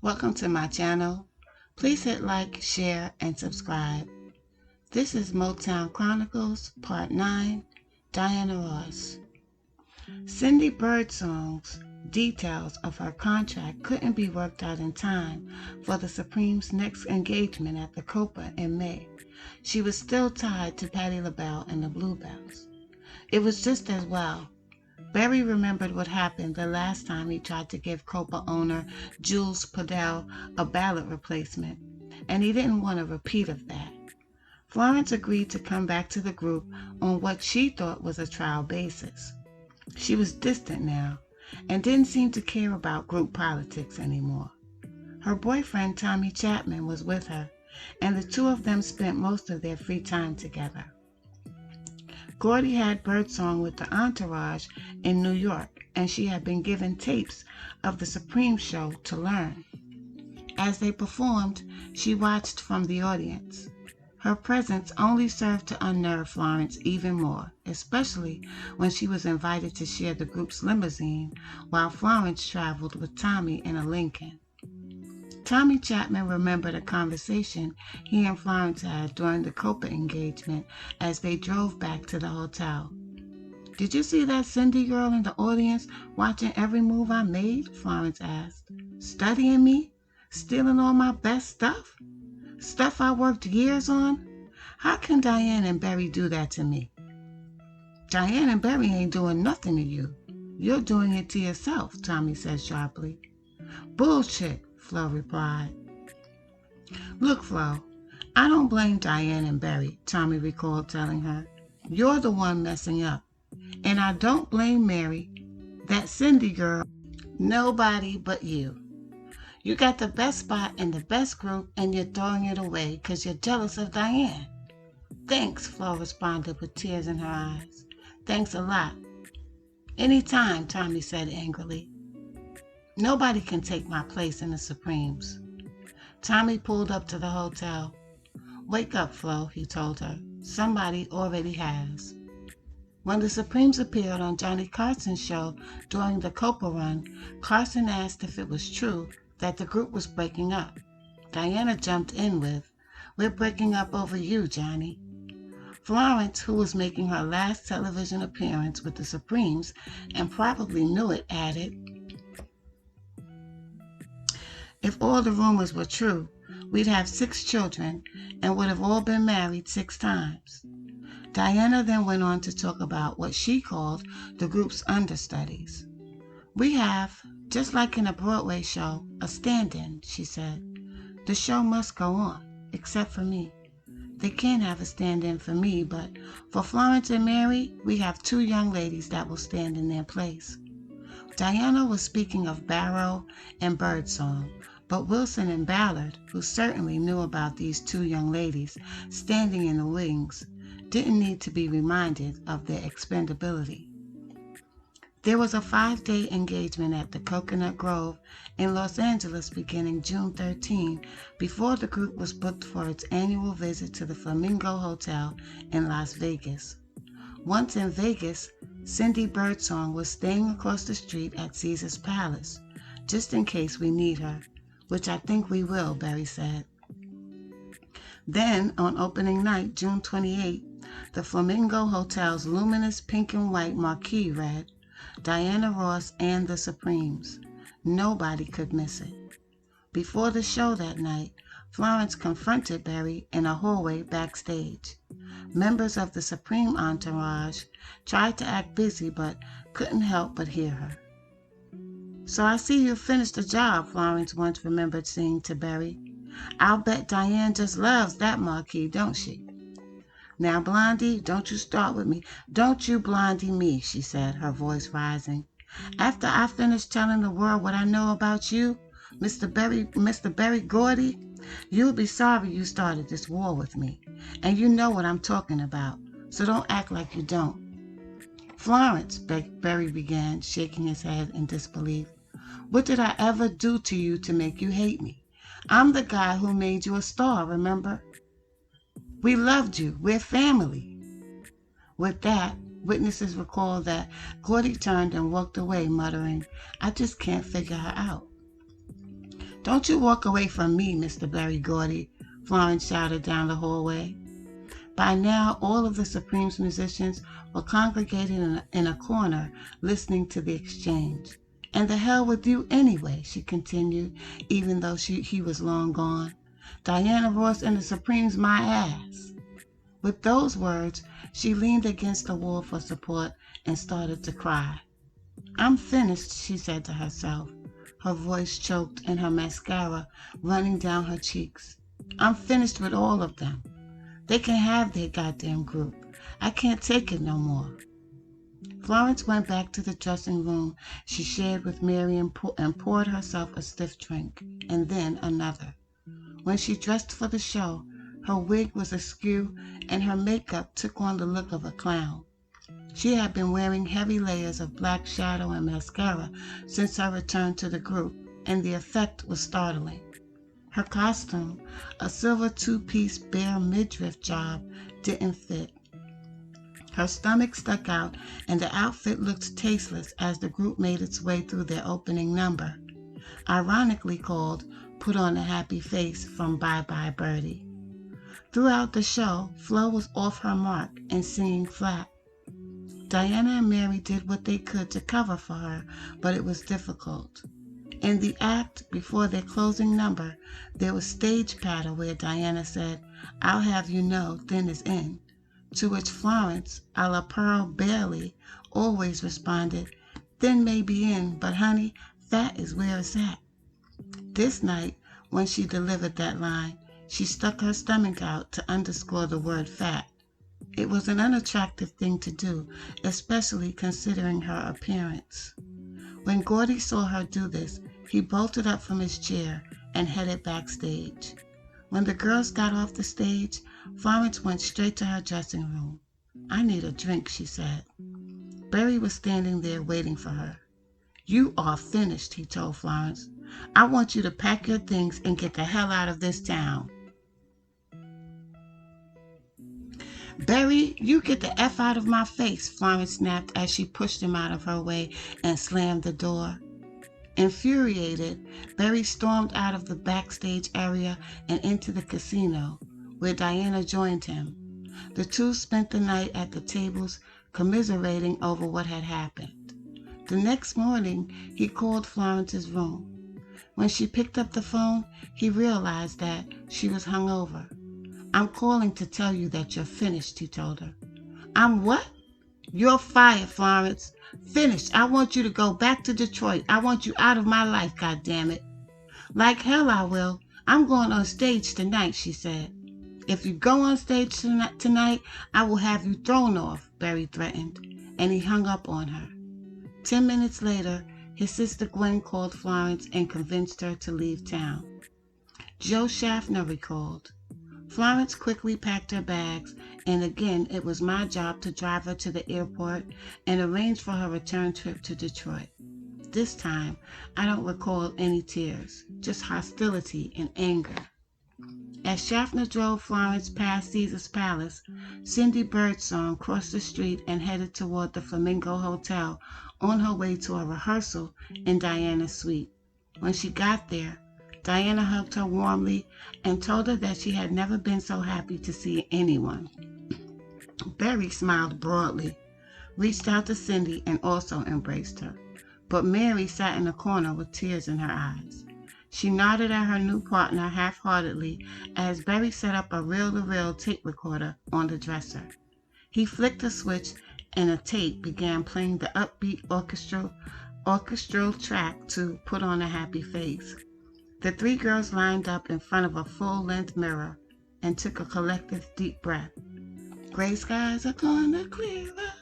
Welcome to my channel. Please hit like, share, and subscribe. This is Motown Chronicles, Part 9, Diana Ross. Cindy Birdsong's details of her contract couldn't be worked out in time for the Supremes' next engagement at the Copa in May. She was still tied to Patti LaBelle and the Bluebells. It was just as well. Barry remembered what happened the last time he tried to give Copa owner Jules Podell a ballot replacement, and he didn't want a repeat of that. Florence agreed to come back to the group on what she thought was a trial basis. She was distant now and didn't seem to care about group politics anymore. Her boyfriend Tommy Chapman was with her, and the two of them spent most of their free time together. Gordy had Birdsong with the entourage in New York, and she had been given tapes of the Supreme show to learn. As they performed, she watched from the audience. Her presence only served to unnerve Florence even more, especially when she was invited to share the group's limousine while Florence traveled with Tommy in a Lincoln. Tommy Chapman remembered a conversation he and Florence had during the Copa engagement as they drove back to the hotel. "Did you see that Cindy girl in the audience watching every move I made?" Florence asked. "Studying me? Stealing all my best stuff? Stuff I worked years on? How can Diane and Barry do that to me?" "Diane and Barry ain't doing nothing to you. You're doing it to yourself," Tommy said sharply. "Bullshit," Flo replied. "Look, Flo, I don't blame Diane and Barry," Tommy recalled telling her. "You're the one messing up. And I don't blame Mary, that Cindy girl, nobody but you. You got the best spot in the best group and you're throwing it away because you're jealous of Diane." "Thanks," Flo responded with tears in her eyes. "Thanks a lot." "Anytime," Tommy said angrily. "Nobody can take my place in the Supremes." Tommy pulled up to the hotel. "Wake up, Flo," he told her. "Somebody already has." When the Supremes appeared on Johnny Carson's show during the Copa run, Carson asked if it was true that the group was breaking up. Diana jumped in with, "We're breaking up over you, Johnny." Florence, who was making her last television appearance with the Supremes and probably knew it, added, "If all the rumors were true, we'd have 6 children and would have all been married 6 times. Diana then went on to talk about what she called the group's understudies. "We have, just like in a Broadway show, a stand-in," she said. "The show must go on, except for me. They can't have a stand-in for me, but for Florence and Mary, we have 2 young ladies that will stand in their place." Diana was speaking of Barrow and Birdsong, but Wilson and Ballard, who certainly knew about these 2 young ladies standing in the wings, didn't need to be reminded of their expendability. There was a 5-day engagement at the Coconut Grove in Los Angeles beginning June 13, before the group was booked for its annual visit to the Flamingo Hotel in Las Vegas. Once in Vegas, Cindy Birdsong was staying across the street at Caesar's Palace, just in case we need her, which I think we will, Barry said. Then, on opening night, June 28, the Flamingo Hotel's luminous pink and white marquee read, "Diana Ross and the Supremes." Nobody could miss it. Before the show that night, Florence confronted Barry in a hallway backstage. Members of the Supreme entourage tried to act busy but couldn't help but hear her. "So I see you finished the job," Florence once remembered saying to Barry. "I'll bet Diane just loves that marquee, don't she?" "Now, Blondie, don't you start with me. Don't you Blondie me," she said, her voice rising. "After I finish telling the world what I know about you, Mr. Berry Gordy, you'll be sorry you started this war with me. And you know what I'm talking about, so don't act like you don't." "Florence," Barry began, shaking his head in disbelief. "What did I ever do to you to make you hate me? I'm the guy who made you a star, remember? We loved you. We're family." With that, witnesses recalled that Gordy turned and walked away, muttering, "I just can't figure her out." "Don't you walk away from me, Mr. Berry Gordy," Florence shouted down the hallway. By now, all of the Supremes musicians were congregated in a corner listening to the exchange. "And the hell with you anyway," she continued, even though he was long gone. "Diana Ross and the Supremes my ass." With those words, she leaned against the wall for support and started to cry. "I'm finished," she said to herself, her voice choked and her mascara running down her cheeks. "I'm finished with all of them. They can have their goddamn group. I can't take it no more." Florence went back to the dressing room she shared with Mary and poured herself a stiff drink, and then another. When she dressed for the show, her wig was askew and her makeup took on the look of a clown. She had been wearing heavy layers of black shadow and mascara since her return to the group, and the effect was startling. Her costume, a silver two-piece bare midriff job, didn't fit. Her stomach stuck out, and the outfit looked tasteless as the group made its way through their opening number, ironically called "Put on a Happy Face" from Bye Bye Birdie. Throughout the show, Flo was off her mark and singing flat. Diana and Mary did what they could to cover for her, but it was difficult. In the act before their closing number, there was stage patter where Diana said, "I'll have you know thin is in," to which Florence, a la Pearl Bailey, always responded, "Thin may be in, but honey, fat is where it's at." This night, when she delivered that line, she stuck her stomach out to underscore the word fat. It was an unattractive thing to do, especially considering her appearance. When Gordy saw her do this, he bolted up from his chair and headed backstage. When the girls got off the stage, Florence went straight to her dressing room. "I need a drink," she said. Barry was standing there waiting for her. "You are finished," he told Florence. "I want you to pack your things and get the hell out of this town." "Barry, you get the F out of my face," Florence snapped as she pushed him out of her way and slammed the door. Infuriated, Barry stormed out of the backstage area and into the casino, where Diana joined him. The two spent the night at the tables, commiserating over what had happened. The next morning, he called Florence's room. When she picked up the phone, he realized that she was hungover. "I'm calling to tell you that you're finished," he told her. "I'm what?" "You're fired, Florence. Finished. I want you to go back to Detroit. I want you out of my life, goddammit." "Like hell I will. I'm going on stage tonight," she said. "If you go on stage tonight, I will have you thrown off," Barry threatened, and he hung up on her. 10 minutes later, his sister Gwen called Florence and convinced her to leave town. Joe Schaffner recalled. Florence quickly packed her bags, and again it was my job to drive her to the airport and arrange for her return trip to Detroit. This time, I don't recall any tears, just hostility and anger. As Schaffner drove Florence past Caesar's Palace, Cindy Birdsong crossed the street and headed toward the Flamingo Hotel on her way to a rehearsal in Diana's suite. When she got there, Diana hugged her warmly and told her that she had never been so happy to see anyone. Barry smiled broadly, reached out to Cindy, and also embraced her. But Mary sat in a corner with tears in her eyes. She nodded at her new partner half-heartedly as Barry set up a reel-to-reel tape recorder on the dresser. He flicked a switch and a tape began playing the upbeat orchestral track to "Put on a Happy Face." The three girls lined up in front of a full-length mirror and took a collective deep breath. "Gray skies are gonna clear up.